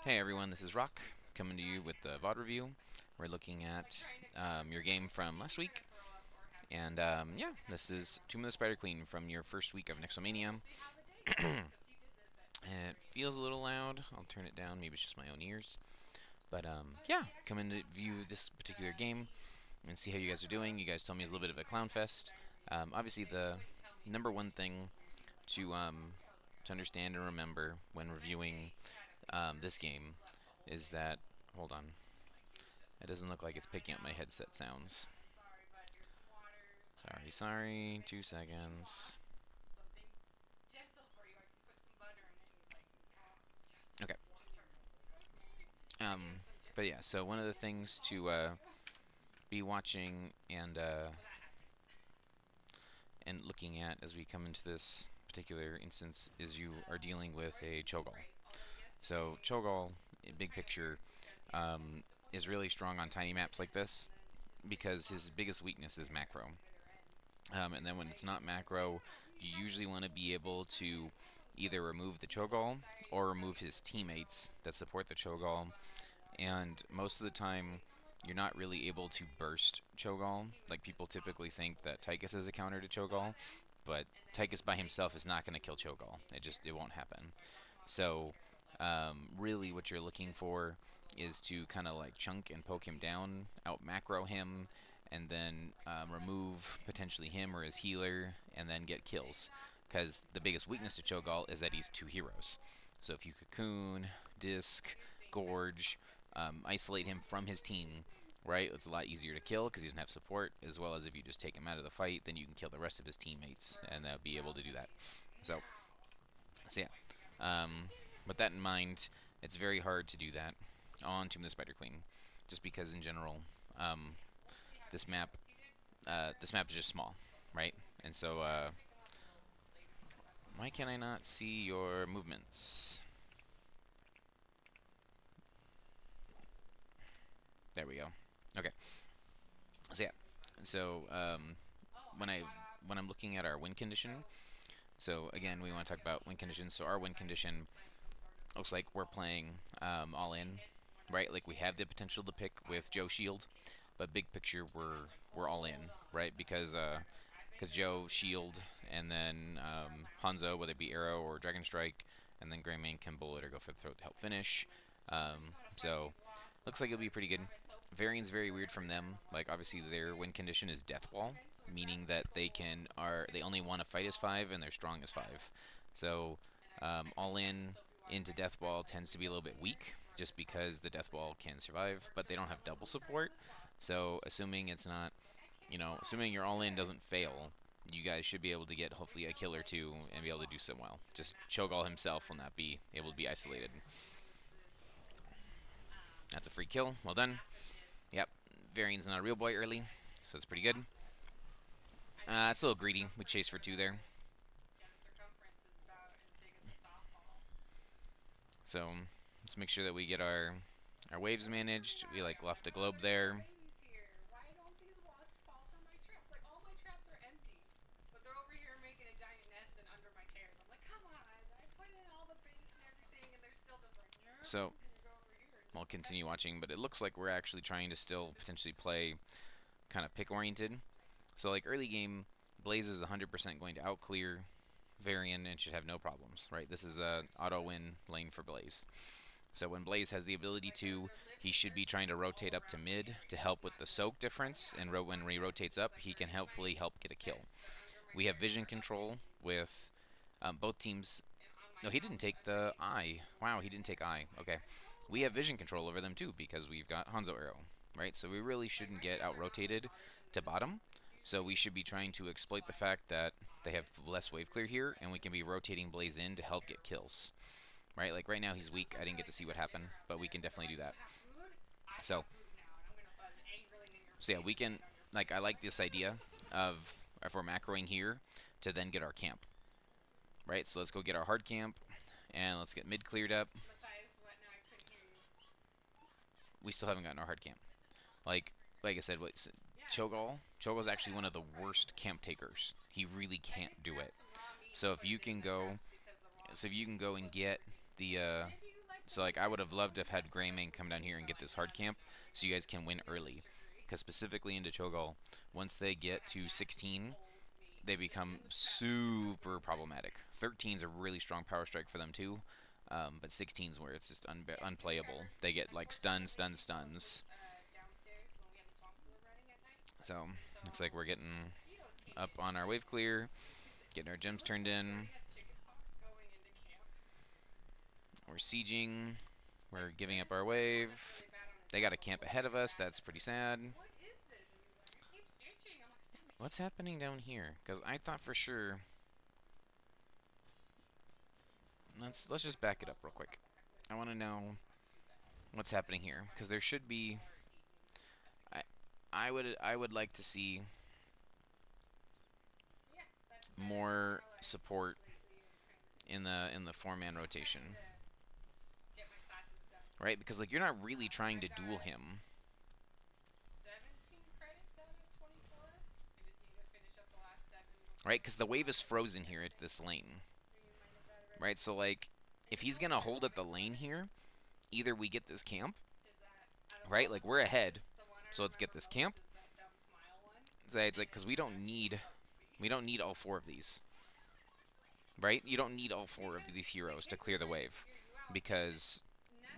Hey everyone, this is Rock coming to you with the VOD review. We're looking at your game from last week, and yeah, this is Tomb of the Spiderqueen from your first week of Nexomania. It feels a little loud. I'll turn it down. Maybe it's just my own ears. But yeah, coming to view this particular game and see how you guys are doing. You guys told me it's a little bit of a clown fest. Obviously, the number one thing to understand and remember when reviewing this game is that, hold on, it doesn't look like it's picking up my headset sounds. Sorry, 2 seconds. Okay. Um, but yeah, so one of the things to be watching and looking at as we come into this particular instance is you are dealing with a Cho'Gall. So Cho'Gall, big picture, is really strong on tiny maps like this because his biggest weakness is macro. And then when it's not macro, you usually want to be able to either remove the Cho'Gall or remove his teammates that support the Cho'Gall. And most of the time, you're not really able to burst Cho'Gall. Like people typically think that Tychus is a counter to Cho'Gall, but Tychus by himself is not going to kill Cho'Gall. It won't happen. So really, what you're looking for is to kind of like chunk and poke him down, out macro him, and then remove potentially him or his healer, and then get kills. Because the biggest weakness to Cho'Gall is that he's two heroes. So if you cocoon, disc, gorge, isolate him from his team, right? It's a lot easier to kill because he doesn't have support, as well as if you just take him out of the fight, then you can kill the rest of his teammates and be able to do that. So, so yeah. With that in mind, it's very hard to do that on Tomb of the Spider Queen, just because in general, um, this map, this map is just small, right? And so, why can I not see your movements? There we go. Okay. So yeah. So when I when I'm looking at our win condition, so again we want to talk about win conditions. So our win condition looks like we're playing all in, right? Like we have the potential to pick with Joe Shield, but big picture we're all in, right? Because Joe Shield and then Hanzo, whether it be Arrow or Dragon Strike, and then Greymane can bullet or go for the throat to help finish. So looks like it'll be pretty good. Varian's very weird from them. Like obviously their win condition is Death Wall, meaning that they only want to fight as 5 and they're strong as 5. So all in into Death Ball tends to be a little bit weak, just because the Death Ball can survive, but they don't have double support. So assuming it's not, assuming your all in doesn't fail, you guys should be able to get hopefully a kill or two and be able to do so well. Just Cho'Gall himself will not be able to be isolated. That's a free kill. Well done. Yep, Varian's not a real boy early, so it's pretty good. It's a little greedy. We chased for 2 there. So let's make sure that we get our waves managed. We like left a globe there. So I'll continue watching, but it looks like we're actually trying to still potentially play kind of pick oriented. So like early game, Blaze is 100% going to outclear Varian and should have no problems, right? This is a auto win lane for Blaze. So when Blaze has the ability to, he should be trying to rotate up to mid to help with the soak difference, and when he rotates up, he can hopefully help get a kill. We have vision control with both teams. No, he didn't take the eye. Wow, he didn't take eye. Okay. We have vision control over them too because we've got Hanzo Arrow, right? So we really shouldn't get out-rotated to bottom. So we should be trying to exploit the fact that they have less wave clear here, and we can be rotating Blaze in to help get kills. Right? Like right now he's weak. I didn't get to see what happened, but we can definitely do that. So, so yeah, we can, like, I like this idea of, if we're macroing here, to then get our camp. Right? So let's go get our hard camp, and let's get mid cleared up. We still haven't gotten our hard camp. Like I said, Cho'Gall's actually one of the worst camp takers. He really can't do it. So if you can go and get the So like I would have loved to have had Greymane come down here and get this hard camp so you guys can win early. Because specifically into Cho'Gall, once they get to 16, they become super problematic. 13 is a really strong power strike for them too, but 16 is where it's just unplayable. They get like stuns. So looks like we're getting up on our wave clear, getting our gems turned in. We're sieging. We're giving up our wave. They got a camp ahead of us. That's pretty sad. What's happening down here? Because I thought for sure. Let's just back it up real quick. I want to know what's happening here because there should be. I I would like to see more support in the 4-man rotation, right? Because like you're not really trying to duel him, right? Because the wave is frozen here at this lane, right? So like if he's gonna hold at the lane here, either we get this camp, right? Like we're ahead, so let's get this camp. So it's like because we don't need all four of these, right? You don't need all four of these heroes to clear the wave, because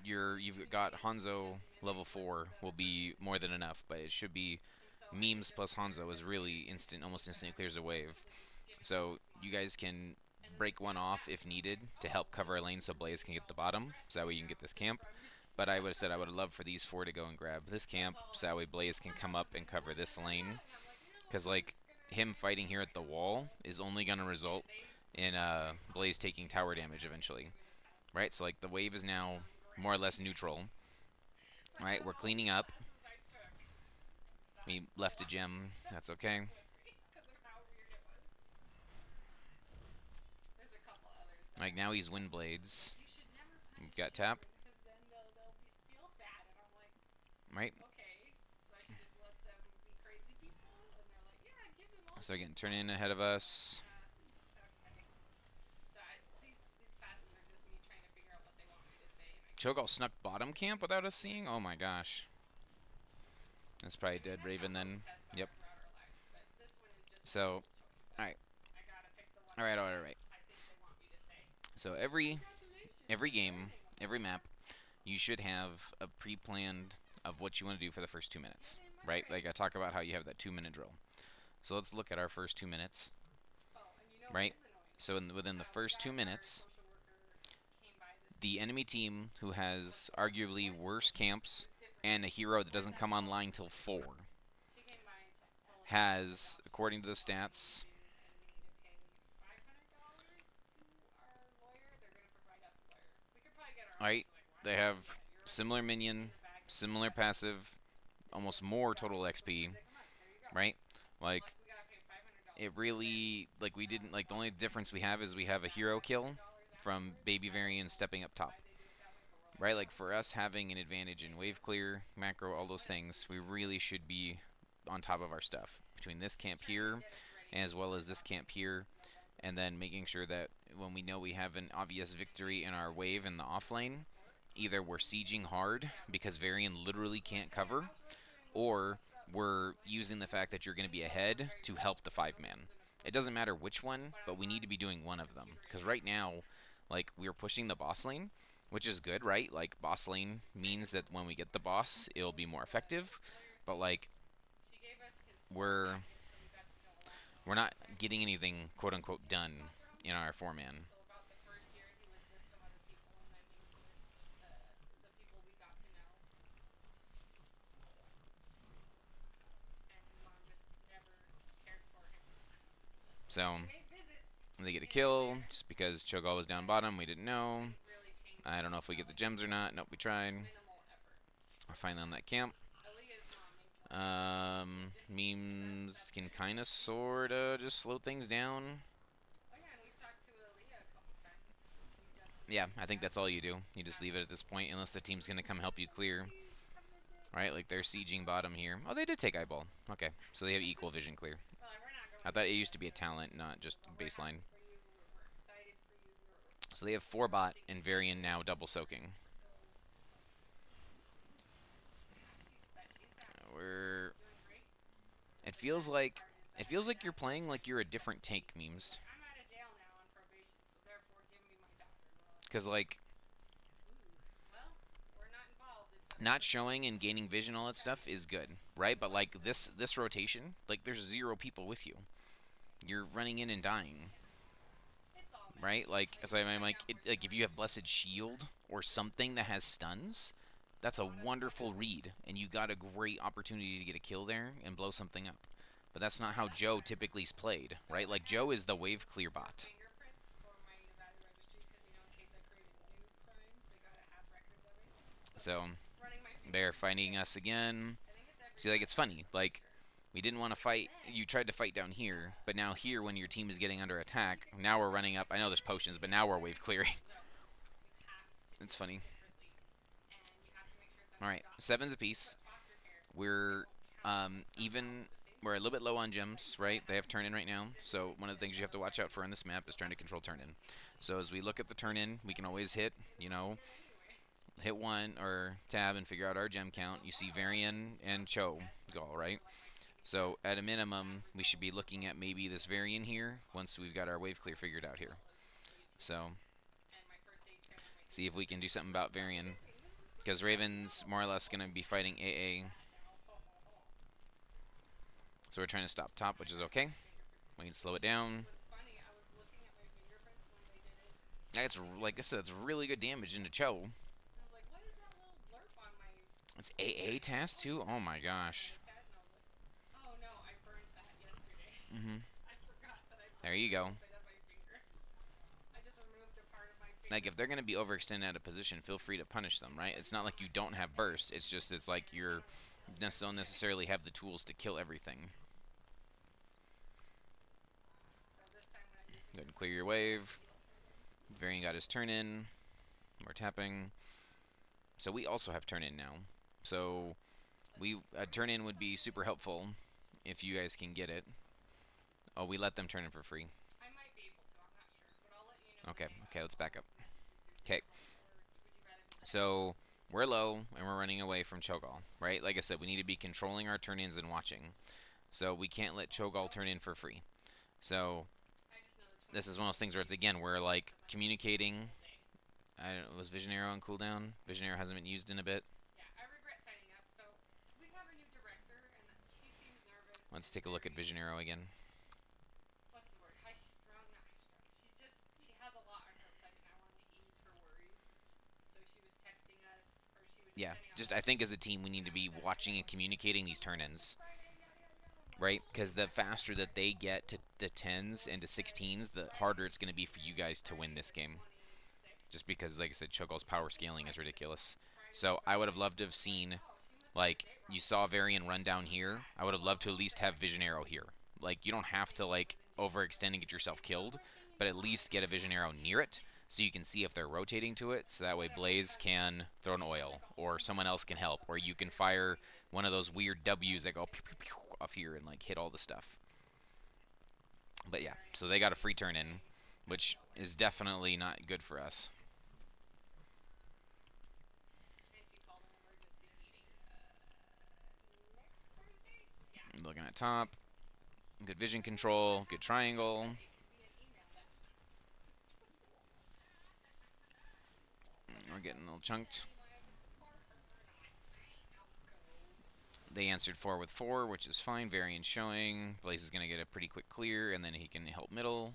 you've got Hanzo level 4 will be more than enough, but it should be memes plus Hanzo is really instant, almost instantly clears the wave. So you guys can break one off if needed to help cover a lane so Blaze can get the bottom, so that way you can get this camp. But I would have said I would have loved for these four to go and grab this camp, so that way Blaze can come up and cover this lane. Because, like, him fighting here at the wall is only going to result in Blaze taking tower damage eventually. Right? So, like, the wave is now more or less neutral. Right? We're cleaning up. We left a gem. That's okay. Like, now he's Wind Blades. We've got tap. Right? So again, turn in ahead of us. Cho'Gall snuck bottom camp without us seeing? Oh my gosh. That's probably dead Raven then. Yep. So, alright. Alright. So every game, every map, you should have a pre-planned of what you want to do for the first 2 minutes. Right? Like I talk about how you have that 2-minute drill. So let's look at our first 2 minutes. Right? So within the first 2 minutes, the enemy team who has arguably worse camps and a hero that doesn't come online till 4 has, according to the stats, right? They have similar minion, similar passive, almost more total XP, right? Like it really, like we didn't, like the only difference we have is we have a hero kill from Baby Varian stepping up top, right? Like for us having an advantage in wave clear, macro, all those things, we really should be on top of our stuff between this camp here as well as this camp here, and then making sure that when we know we have an obvious victory in our wave in the off lane, either we're sieging hard because Varian literally can't cover, or we're using the fact that you're going to be ahead to help the 5-man. It doesn't matter which one, but we need to be doing one of them. Because right now, like, we're pushing the boss lane, which is good, right? Like, boss lane means that when we get the boss, it'll be more effective. But, like, we're not getting anything quote-unquote done in our 4-man. So, they get a kill just because Cho'Gall was down bottom. We didn't know. I don't know if we get the gems or not. Nope, we tried. We're finally on that camp. Memes can kind of, sort of, just slow things down. Yeah, I think that's all you do. You just leave it at this point, unless the team's going to come help you clear. Right, like they're sieging bottom here. Oh, they did take eyeball. Okay, so they have equal vision clear. I thought it used to be a talent, not just baseline. So they have 4 bot and Varian now double soaking. We're. It feels like. It feels like you're playing like you're a different tank, memes. Because like not showing and gaining vision, all that stuff is good, right? But like this rotation, like there's 0 people with you. You're running in and dying, right? Like as I'm like, like if you have blessed shield or something that has stuns, that's a wonderful read, and you got a great opportunity to get a kill there and blow something up. But that's not how Joe typically is played, right? Like Joe is the wave clear bot. So they're fighting us again. See, like it's funny. Like we didn't want to fight. You tried to fight down here, but now here, when your team is getting under attack, now we're running up. I know there's potions, but now we're wave clearing. It's funny. All right, 7s apiece. We're even. We're a little bit low on gems, right? They have turn in right now. So one of the things you have to watch out for in this map is trying to control turn in. So as we look at the turn in, we can always hit, hit 1 or tab and figure out our gem count. You see Varian and Cho go, right? So at a minimum, we should be looking at maybe this Varian here once we've got our wave clear figured out here. So see if we can do something about Varian, because Raven's more or less going to be fighting AA. So we're trying to stop top, which is okay. We can slow it down. That's, like I said, it's really good damage into Cho. It's AA task too? Oh my gosh. Mm-hmm. There you go. Like, if they're going to be overextended out of position, feel free to punish them, right? It's not like you don't have burst. It's just, it's like you don't necessarily have the tools to kill everything. Go ahead and clear your wave. Varian got his turn in. We're tapping. So we also have turn in now. So a turn in would be super helpful if you guys can get it. Oh, we let them turn in for free. Okay, let's back up. Okay. So we're low and we're running away from Cho'Gall, right? Like I said, we need to be controlling our turn-ins and watching. So we can't let Cho'Gall turn in for free. So this is one of those things where it's, again, we're like communicating. I don't know, was Vision Arrow on cooldown? Vision Arrow hasn't been used in a bit. Let's take a look at Vision Arrow again. Yeah, just I think as a team we need to be watching and communicating these turn-ins, right? Because the faster that they get to the 10s and to 16s, the harder it's going to be for you guys to win this game. Just because, like I said, Cho'Gall's power scaling is ridiculous. So I would have loved to have seen, like, you saw Varian run down here. I would have loved to at least have Vision Arrow here. Like, you don't have to, like, overextend and get yourself killed, but at least get a Vision Arrow near it so you can see if they're rotating to it. So that way Blaze can throw an oil, or someone else can help, or you can fire one of those weird W's that go pew, pew, pew, off here and, like, hit all the stuff. But yeah, so they got a free turn in, which is definitely not good for us. Looking at top. Good vision control. Good triangle. We're getting a little chunked. They answered 4 with 4, which is fine. Varian showing. Blaze is going to get a pretty quick clear, and then he can help middle.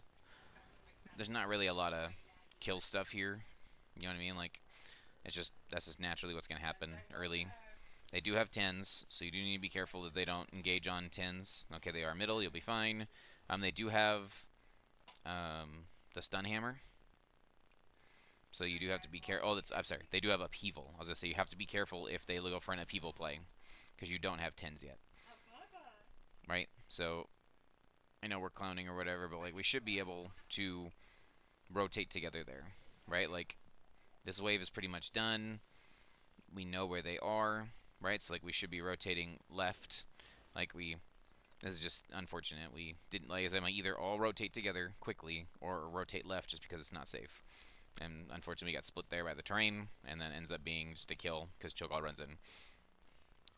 There's not really a lot of kill stuff here. You know what I mean? Like, it's just, that's just naturally what's going to happen early. They do have 10s, so you do need to be careful that they don't engage on 10s. Okay, they are middle. You'll be fine. They do have the stun hammer. So you do have to be careful. Oh, I'm sorry. They do have upheaval. I was going to say you have to be careful if they go for an upheaval play, because you don't have 10s yet. Right? So I know we're clowning or whatever, but like we should be able to rotate together there. Right? Like this wave is pretty much done. We know where they are. Right? So like we should be rotating left. This is just unfortunate. We didn't, like I said, either all rotate together quickly or rotate left just because it's not safe. And unfortunately, we got split there by the terrain, and then ends up being just a kill because Cho'Gall runs in.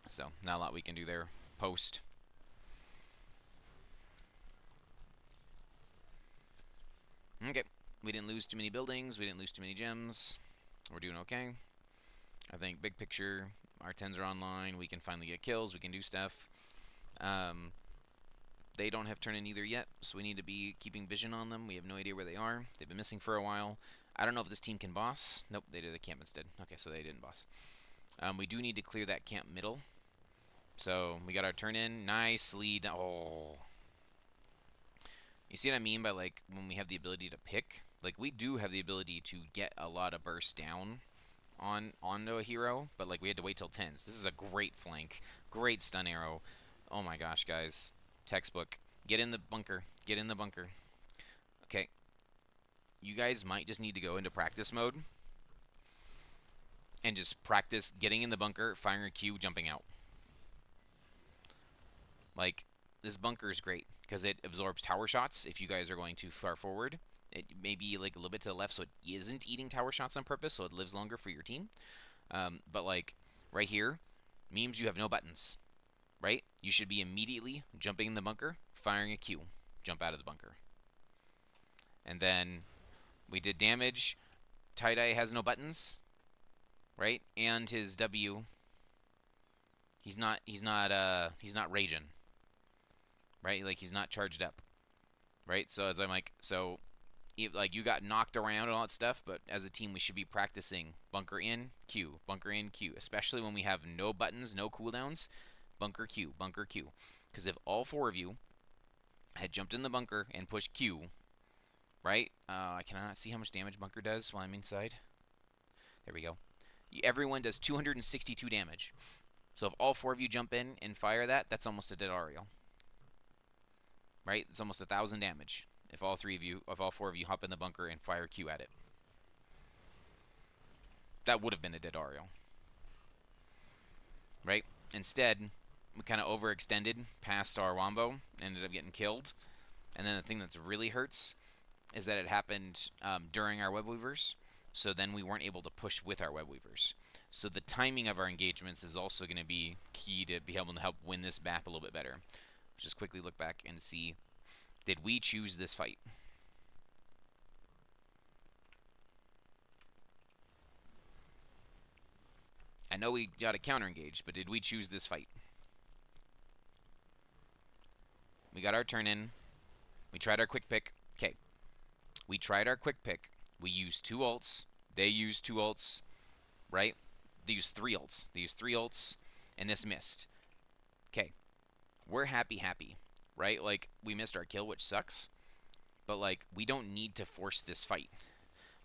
So not a lot we can do there. Post. Okay. We didn't lose too many buildings. We didn't lose too many gems. We're doing okay. I think big picture, our 10s are online. We can finally get kills. We can do stuff. Um, they don't have turn in either yet, so we need to be keeping vision on them. We have no idea where they are. They've been missing for a while. I don't know if this team can boss. Nope, they did the camp instead. Okay, so they didn't boss. We do need to clear that camp middle. So we got our turn in. Nice lead. Oh. You see what I mean by like when we have the ability to pick? Like we do have the ability to get a lot of bursts down onto a hero, but like we had to wait till 10s. This is a great flank. Great stun arrow. Oh my gosh, guys. Textbook. Get in the bunker. Get in the bunker. Okay. You guys might just need to go into practice mode and just practice getting in the bunker, firing a Q, jumping out. Like, this bunker is great because it absorbs tower shots if you guys are going too far forward. It may be like a little bit to the left so it isn't eating tower shots on purpose, so it lives longer for your team. But like, right here, memes you have no buttons, right? You should be immediately jumping in the bunker, firing a Q, jump out of the bunker. And then we did damage. Tie-Dye has no buttons, right? And his W, he's not raging, right? Like he's not charged up, right? So as I'm like, so like you got knocked around and all that stuff, but as a team we should be practicing bunker in, Q, bunker in, Q, especially when we have no buttons, no cooldowns. Bunker Q, bunker Q. Because if all four of you had jumped in the bunker and pushed Q, right? I cannot see how much damage bunker does while I'm inside. There we go. Everyone does 262 damage. So if all four of you jump in and fire that, that's almost a dead Ariel. Right? It's almost 1,000 damage. If all four of you hop in the bunker and fire Q at it. That would have been a dead Ariel. Right? Instead, we kind of overextended past our Wombo, ended up getting killed. And then the thing that's really hurts is that it happened during our web weavers, so then we weren't able to push with our web weavers. So the timing of our engagements is also going to be key to be able to help win this map a little bit better. Let's just quickly look back and see, did we choose this fight? I know we got a counter engage, but did we choose this fight? We got our turn in. We tried our quick pick. Okay. We tried our quick pick. We used 2 ults. They used 2 ults, right? They used 3 ults. They used 3 ults, and this missed. Okay. We're happy, right? Like, we missed our kill, which sucks. But, like, we don't need to force this fight.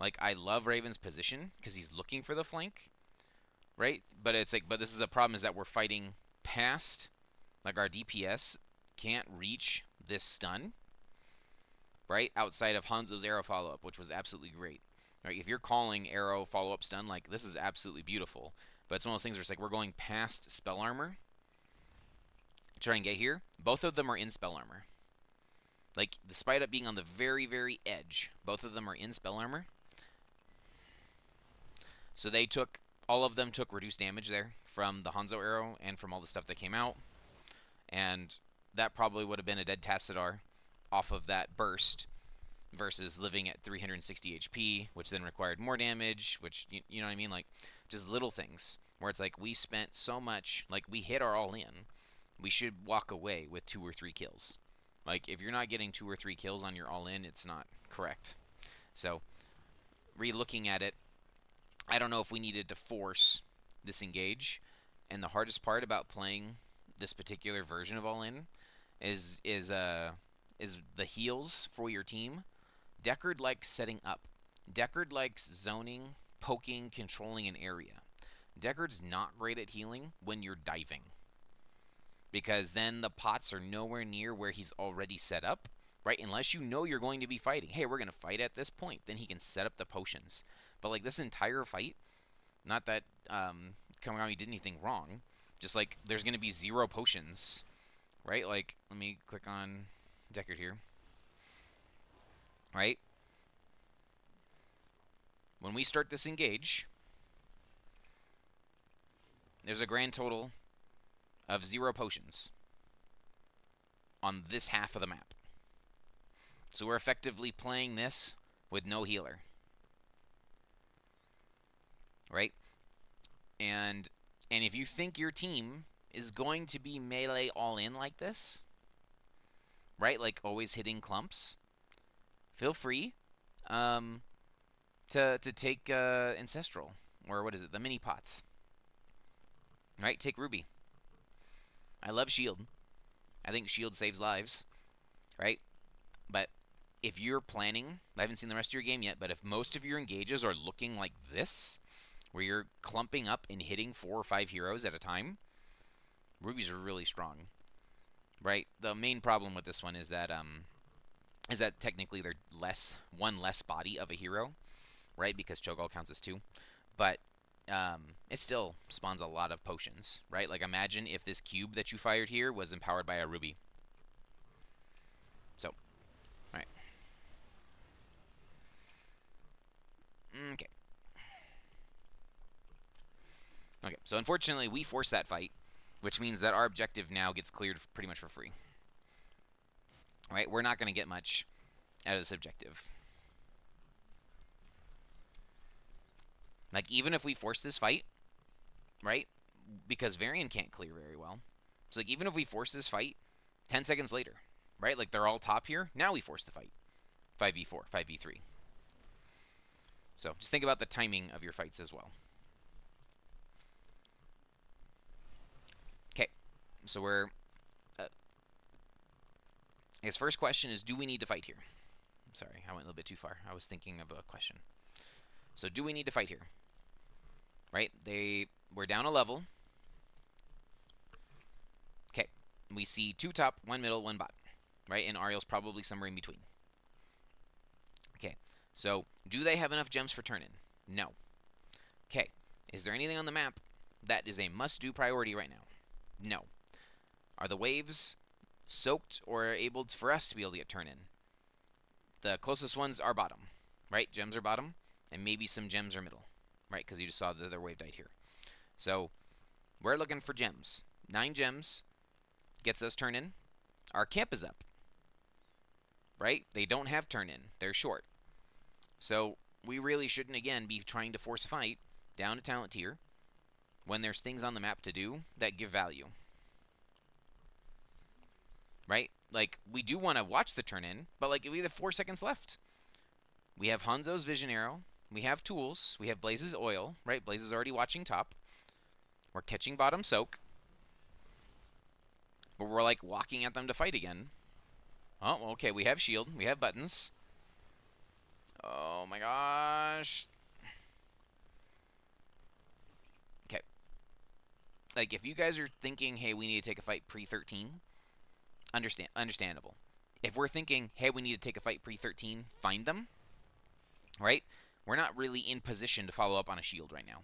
Like, I love Raven's position because he's looking for the flank, right? But it's like, but this is a problem is that we're fighting past, like, our DPS can't reach this stun, right? Outside of Hanzo's arrow follow-up, which was absolutely great. Right? If you're calling arrow follow-up stun, like, this is absolutely beautiful. But it's one of those things where it's like we're going past spell armor to try and get here. Both of them are in spell armor. Like, despite it being on the very, very edge, both of them are in spell armor. So they took, all of them took reduced damage there from the Hanzo arrow and from all the stuff that came out. And that probably would have been a dead Tassadar off of that burst versus living at 360 HP, which then required more damage, which, you know what I mean? Like, just little things where it's like we spent so much, like we hit our all in, we should walk away with 2 or 3 kills. Like, if you're not getting 2 or 3 kills on your all in, it's not correct. So, re-looking at it, I don't know if we needed to force this engage. And the hardest part about playing this particular version of all in is the heals for your team. Deckard likes setting up. Deckard likes zoning, poking, controlling an area. Deckard's not great at healing when you're diving, because then the pots are nowhere near where he's already set up, right? Unless you know you're going to be fighting. Hey, we're going to fight at this point. Then he can set up the potions. But like this entire fight, not that Kamigami did anything wrong, just like there's going to be 0 potions, right? Like, let me click on Deckard here. Right? When we start this engage, there's a grand total of 0 potions on this half of the map. So we're effectively playing this with no healer. Right? And if you think your team is going to be melee all in like this, right? Like always hitting clumps, feel free to take Ancestral. Or what is it? The mini pots. Right? Take Ruby. I love Shield. I think Shield saves lives. Right? But if you're planning, I haven't seen the rest of your game yet, but if most of your engages are looking like this, where you're clumping up and hitting 4 or 5 heroes at a time, Rubies are really strong. Right? The main problem with this one is that technically they're one less body of a hero, right? Because Cho'Gall counts as 2. But it still spawns a lot of potions, right? Like imagine if this cube that you fired here was empowered by a Ruby. So, alright. Okay. Okay, so unfortunately we forced that fight, which means that our objective now gets cleared pretty much for free. Right? We're not going to get much out of this objective. Like, even if we force this fight, right? Because Varian can't clear very well. So, like, even if we force this fight, 10 seconds later, right? Like, they're all top here. Now we force the fight. 5v4, 5v3. So, just think about the timing of your fights as well. Okay. So, we're... his first question is, do we need to fight here? Sorry, I went a little bit too far. I was thinking of a question. So, do we need to fight here? Right? We're down a level. Okay. We see 2 top, 1 middle, 1 bot. Right? And Ariel's probably somewhere in between. Okay. So, do they have enough gems for turn-in? No. Okay. Is there anything on the map that is a must-do priority right now? No. Are the waves soaked or able for us to be able to get turn-in? The closest ones are bottom. Right? Gems are bottom. And maybe some gems are middle. Right? Because you just saw that their wave died here. So, we're looking for gems. 9 gems gets us turn-in. Our camp is up. Right? They don't have turn-in. They're short. So, we really shouldn't, again, be trying to force a fight down to talent tier when there's things on the map to do that give value. Right? Like, we do want to watch the turn-in, but, like, we have 4 seconds left. We have Hanzo's Vision Arrow. We have tools. We have Blaze's Oil, right? Blaze is already watching top. We're catching bottom soak. But we're, like, walking at them to fight again. Oh, okay, we have shield. We have buttons. Oh, my gosh. Okay. Like, if you guys are thinking, hey, we need to take a fight pre-13, understandable. If we're thinking, hey, we need to take a fight pre-13, find them, right? We're not really in position to follow up on a shield right now.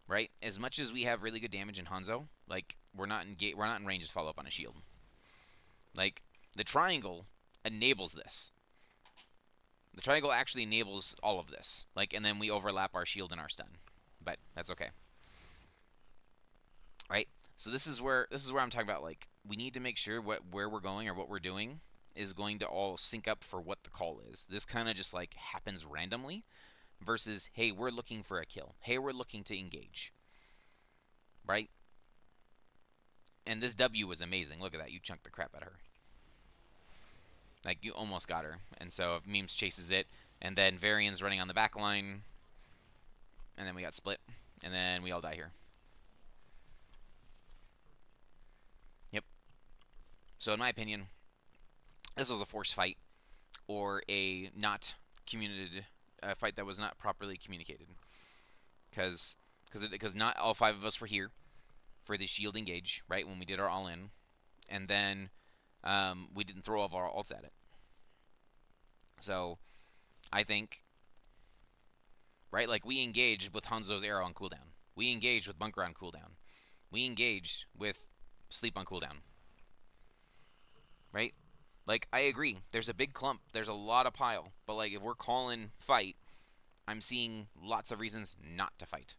Right? As much as we have really good damage in Hanzo, like, we're not in range to follow up on a shield. Like, the triangle enables this. The triangle actually enables all of this. Like, and then we overlap our shield and our stun. But that's okay. Right? So this is where I'm talking about, like, we need to make sure where we're going or what we're doing is going to all sync up for what the call is. This kind of just, like, happens randomly versus, hey, we're looking for a kill. Hey, we're looking to engage. Right? And this W was amazing. Look at that. You chunked the crap out of her. Like, you almost got her. And so Memes chases it. And then Varian's running on the back line. And then we got split. And then we all die here. Yep. So in my opinion, this was a forced fight. Or a not communicated fight that was not properly communicated. Because not all 5 of us were here for the shield engage, right, when we did our all-in. And then we didn't throw all of our ults at it. So, I think, right, like, we engaged with Hanzo's arrow on cooldown. We engaged with Bunker on cooldown. We engaged with Sleep on cooldown. Right? Like, I agree. There's a big clump. There's a lot of pile. But, like, if we're calling fight, I'm seeing lots of reasons not to fight.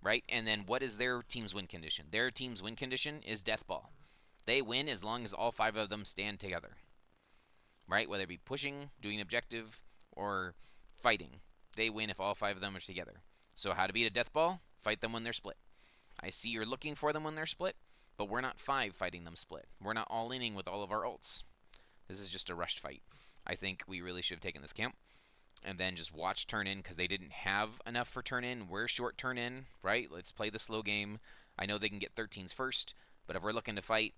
right? And then what is their team's win condition? Their team's win condition is death ball. They win as long as all 5 of them stand together, right? Whether it be pushing, doing an objective, or fighting. They win if all 5 of them are together. So how to beat a death ball? Fight them when they're split. I see you're looking for them when they're split, but we're not 5 fighting them split. We're not all-inning with all of our ults. This is just a rushed fight. I think we really should have taken this camp and then just watch turn in because they didn't have enough for turn in. We're short turn in, right? Let's play the slow game. I know they can get 13s first, but if we're looking to fight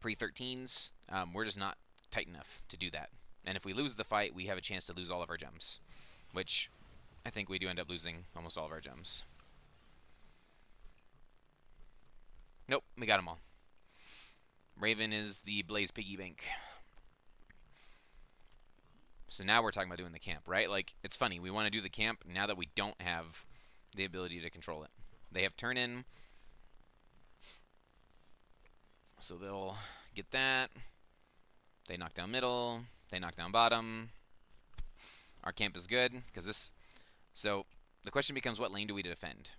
pre-13s, we're just not tight enough to do that. And if we lose the fight, we have a chance to lose all of our gems, which I think we do end up losing almost all of our gems. Nope, we got them all. Raven is the Blaze Piggy Bank. So now we're talking about doing the camp, right? Like, it's funny. We want to do the camp now that we don't have the ability to control it. They have turn in. So they'll get that. They knock down middle. They knock down bottom. Our camp is good because this... So the question becomes, what lane do we defend?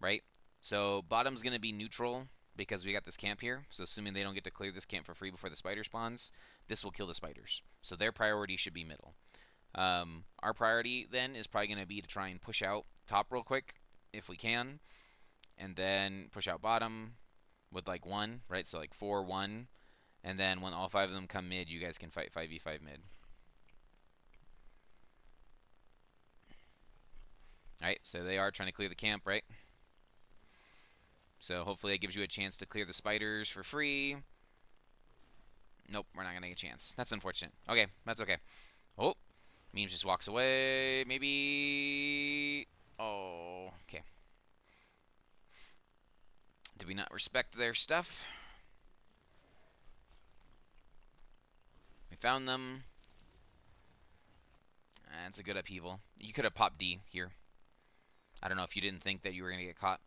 Right? So bottom's going to be neutral because we got this camp here. So assuming they don't get to clear this camp for free before the spider spawns, this will kill the spiders. So their priority should be middle. Our priority then is probably going to be to try and push out top real quick if we can. And then push out bottom with like 1, right? So like 4, 1. And then when all 5 of them come mid, you guys can fight 5v5 mid. Alright, so they are trying to clear the camp, right? So hopefully it gives you a chance to clear the spiders for free. Nope, we're not going to get a chance. That's unfortunate. Okay, that's okay. Oh, Memes just walks away. Maybe... Oh, okay. Did we not respect their stuff? We found them. That's a good upheaval. You could have popped D here. I don't know if you didn't think that you were going to get caught,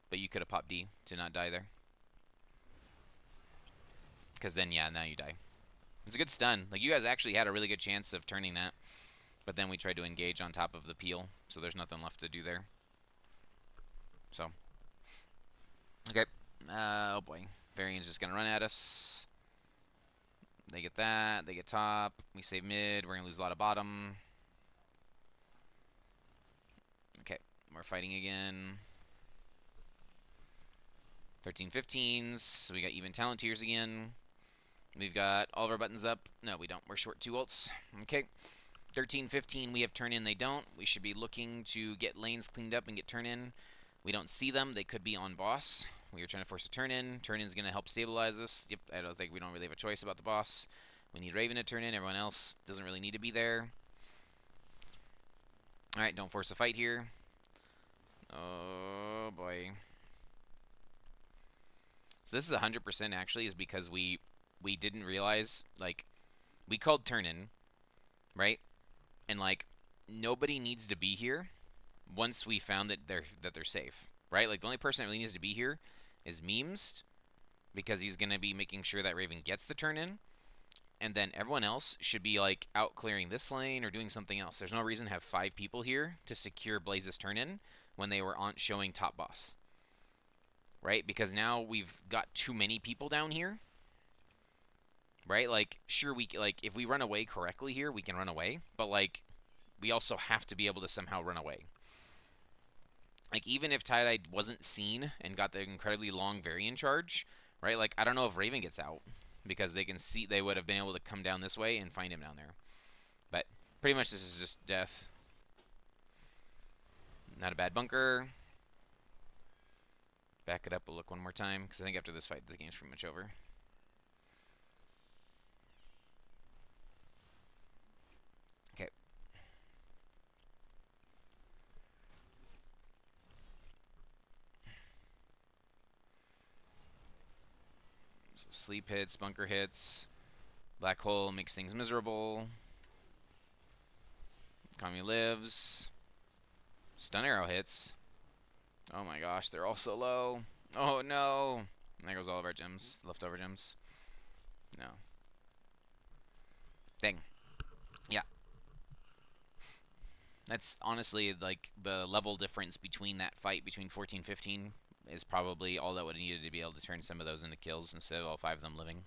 but you could have popped D to not die there. Because then, yeah, now you die. It's a good stun. Like, you guys actually had a really good chance of turning that. But then we tried to engage on top of the peel, so there's nothing left to do there. So. Okay. Oh, boy. Varian's just going to run at us. They get that. They get top. We save mid. We're going to lose a lot of bottom. Okay. We're fighting again. 13-15s. So we got even talent tiers again. We've got all of our buttons up. No, we don't. We're short 2 ults. Okay. 13-15, we have turn in. They don't. We should be looking to get lanes cleaned up and get turn in. We don't see them. They could be on boss. We are trying to force a turn in. Turn in is going to help stabilize us. Yep, I don't think we don't really have a choice about the boss. We need Raven to turn in. Everyone else doesn't really need to be there. Alright, don't force a fight here. Oh, boy. So this is 100% actually is because we didn't realize, like, we called turn in, right? And, like, nobody needs to be here once we found that they're safe, right? Like, the only person that really needs to be here is Memes, because he's going to be making sure that Raven gets the turn in, and then everyone else should be, like, out clearing this lane or doing something else. There's no reason to have 5 people here to secure Blaze's turn in when they were on showing top boss, right? Because now we've got too many people down here, right? Like, sure, if we run away correctly here, we can run away, but, like, we also have to be able to somehow run away. Like, even if Tie-Dye wasn't seen and got the incredibly long Varian charge, right? Like, I don't know if Raven gets out, because they can see, they would have been able to come down this way and find him down there. But pretty much this is just death. Not a bad bunker. Back it up, we'll look one more time, because I think after this fight, the game's pretty much over. Okay. So sleep hits, bunker hits. Black hole makes things miserable. Kami lives. Stun arrow hits. Oh my gosh, they're all so low. Oh no. And there goes all of our gems, leftover gems. No. Dang. Yeah. That's honestly like the level difference between that fight between 14, 15 is probably all that would have needed to be able to turn some of those into kills instead of all 5 of them living.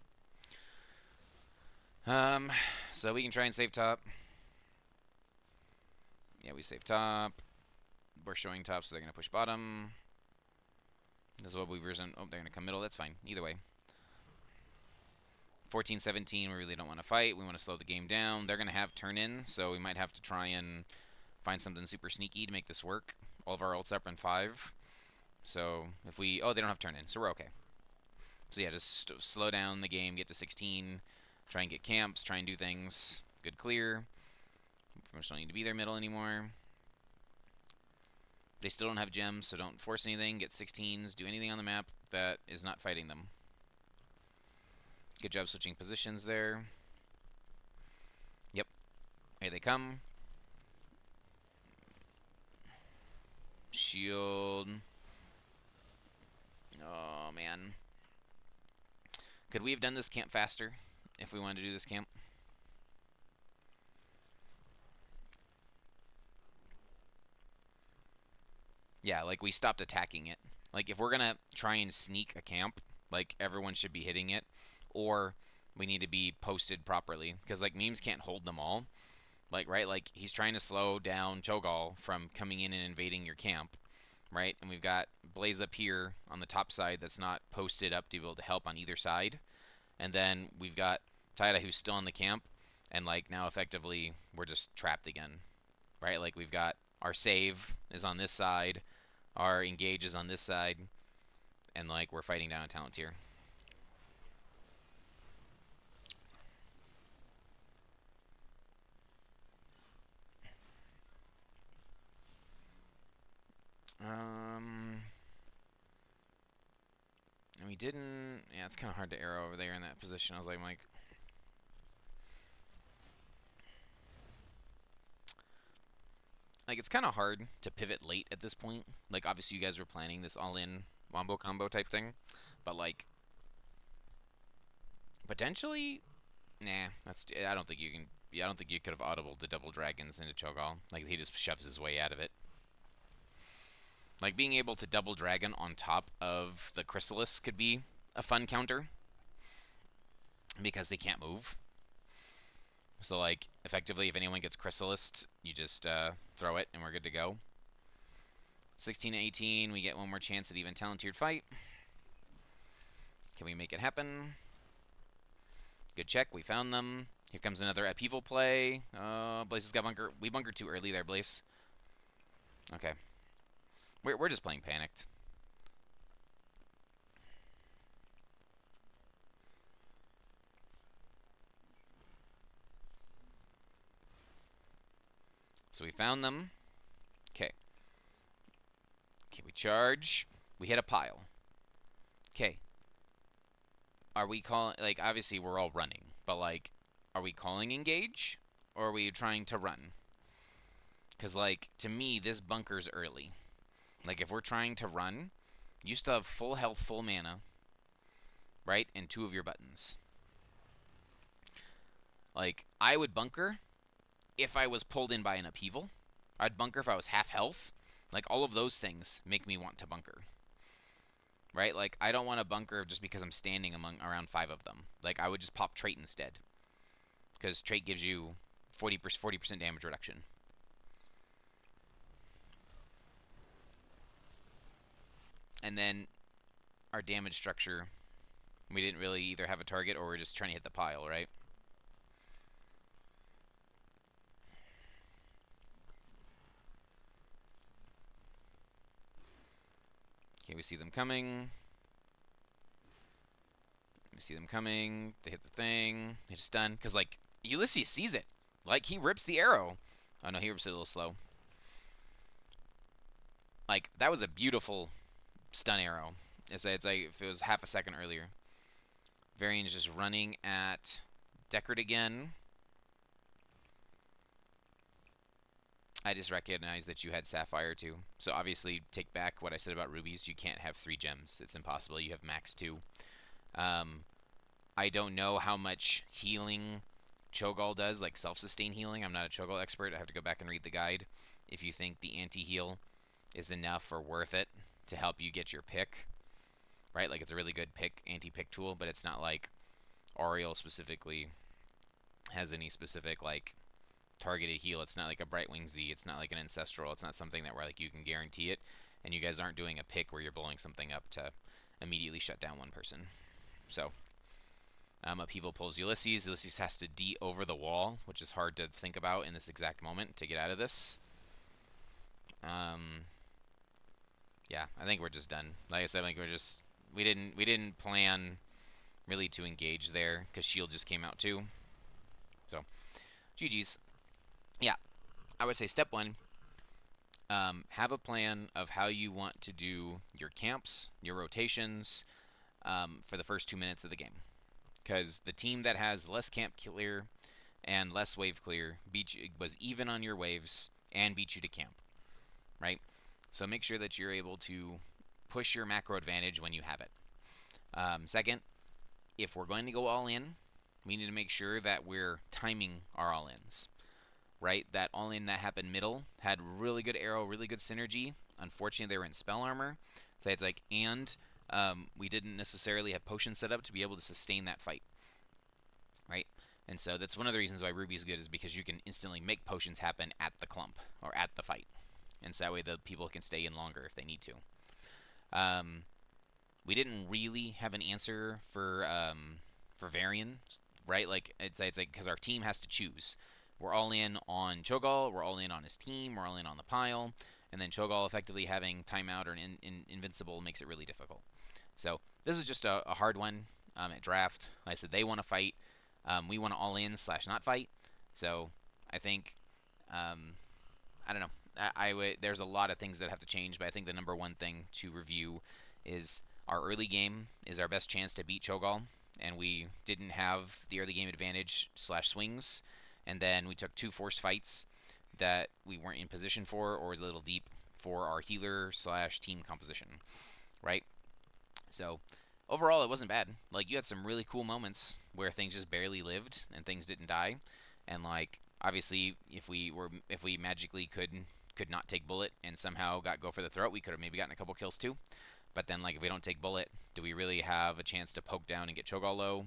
Um, so we can try and save top. Yeah, we save top. We're showing top, so they're gonna push bottom. This is what we've risen. Oh, they're gonna come middle. That's fine. Either way. 14, 17, we really don't want to fight. We want to slow the game down. They're gonna have turn in, so we might have to try and find something super sneaky to make this work. All of our ults up in 5. So if we... Oh, they don't have turn in, so we're okay. So yeah, just slow down the game, get to 16, try and get camps, try and do things. Good clear. We don't need to be there middle anymore. They still don't have gems, so don't force anything. Get 16s, do anything on the map that is not fighting them. Good job switching positions there. Yep, here they come. Shield. Oh, man. Could we have done this camp faster if we wanted to do this camp? Yeah, like we stopped attacking it. Like if we're gonna try and sneak a camp, like everyone should be hitting it, or we need to be posted properly because like memes can't hold them all. Like right, like he's trying to slow down Cho'Gall from coming in and invading your camp, right? And we've got Blaze up here on the top side that's not posted up to be able to help on either side, and then we've got Taida who's still in the camp, and like now effectively we're just trapped again, right? Like we've got our save is on this side, our engage is on this side, and like we're fighting down a talent tier. Um, and we didn't. Yeah, it's kind of hard to arrow over there in that position. I was like it's kind of hard to pivot late at this point. Like obviously you guys were planning this all-in wombo combo type thing, but like potentially, nah. That's I don't think you can. Yeah, I don't think you could have audibled the double dragons into Cho'Gall. Like he just shoves his way out of it. Like being able to double dragon on top of the Chrysalis could be a fun counter because they can't move. So like effectively, if anyone gets Chrysalis, you just throw it and we're good to go. 16 to 18, we get one more chance at even talent-tiered fight. Can we make it happen? Good check. We found them. Here comes another upheaval play. Blaze has got bunker. We bunkered too early there, Blaze. Okay. We're just playing panicked. So we found them. Okay. Okay, we charge. We hit a pile. Okay. Are we calling... Like, obviously we're all running. But, like, are we calling engage? Or are we trying to run? Because, like, to me, this bunker's early. Like, if we're trying to run, you still have full health, full mana, right? And 2 of your buttons. Like, I would bunker if I was pulled in by an upheaval. I'd bunker if I was half health. Like, all of those things make me want to bunker. Right? Like, I don't want to bunker just because I'm standing around 5 of them. Like, I would just pop trait instead. Because trait gives you 40% damage reduction. And then our damage structure, we didn't really either have a target or we're just trying to hit the pile, right? Okay, we see them coming. We see them coming. They hit the thing. They just stun. Because, like, Ulysses sees it. Like, he rips the arrow. Oh, no, he rips it a little slow. Like, that was a beautiful stun arrow. It's like if it was half a second earlier. Varian's just running at Deckard again. I just recognize that you had Sapphire too. So obviously, take back what I said about rubies. You can't have 3 gems. It's impossible. You have max 2. I don't know how much healing Cho'Gall does, like self-sustain healing. I'm not a Cho'Gall expert. I have to go back and read the guide. if you think the anti-heal is enough or worth it to help you get your pick, right? Like it's a really good anti-pick tool, but it's not like Oriole specifically has any specific like targeted heal. It's not like a Brightwing Z. It's not like an Ancestral. It's not something that where like you can guarantee it, and you guys aren't doing a pick where you're blowing something up to immediately shut down one person. So Upheaval pulls Ulysses. Ulysses has to D over the wall, which is hard to think about in this exact moment to get out of this. Yeah, I think we're just done. Like I said, like we didn't plan really to engage there because shield just came out too. So GG's. Yeah, I would say step one, have a plan of how you want to do your camps, your rotations for the first 2 minutes of the game. Because the team that has less camp clear and less wave clear was even on your waves and beat you to camp, right? So make sure that you're able to push your macro advantage when you have it. Second, if we're going to go all in, we need to make sure that we're timing our all-ins, right? That all-in that happened middle had really good arrow, really good synergy. Unfortunately, they were in spell armor. So it's like, and we didn't necessarily have potions set up to be able to sustain that fight, right? And so that's one of the reasons why Ruby's good is because you can instantly make potions happen at the clump or at the fight. And so that way the people can stay in longer if they need to. We didn't really have an answer for Varian, right? Like it's like because our team has to choose. We're all in on Cho'Gall, we're all in on his team, we're all in on the pile, and then Cho'Gall effectively having timeout or invincible makes it really difficult. So this is just a hard one at draft. Like I said, they want to fight. We want to all in / not fight. So I think I don't know. There's a lot of things that have to change, but I think the number one thing to review is our early game is our best chance to beat Cho'Gall, and we didn't have the early game advantage / swings, and then we took 2 forced fights that we weren't in position for or was a little deep for our healer / team composition, right? So overall, it wasn't bad. Like you had some really cool moments where things just barely lived and things didn't die, and like obviously if we magically could not take bullet and somehow go for the throat, we could have maybe gotten a couple kills too. But then like if we don't take bullet, do we really have a chance to poke down and get Cho'Gall low?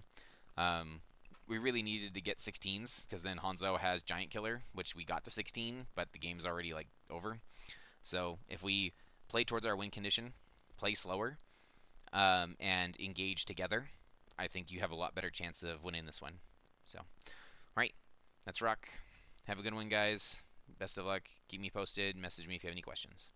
We really needed to get 16s because then Hanzo has Giant Killer, which we got to 16, but the game's already like over. So if we play towards our win condition, play slower, and engage together, I think you have a lot better chance of winning this one. So, all right, that's rock. Have a good one, guys. Best of luck. Keep me posted. Message me if you have any questions.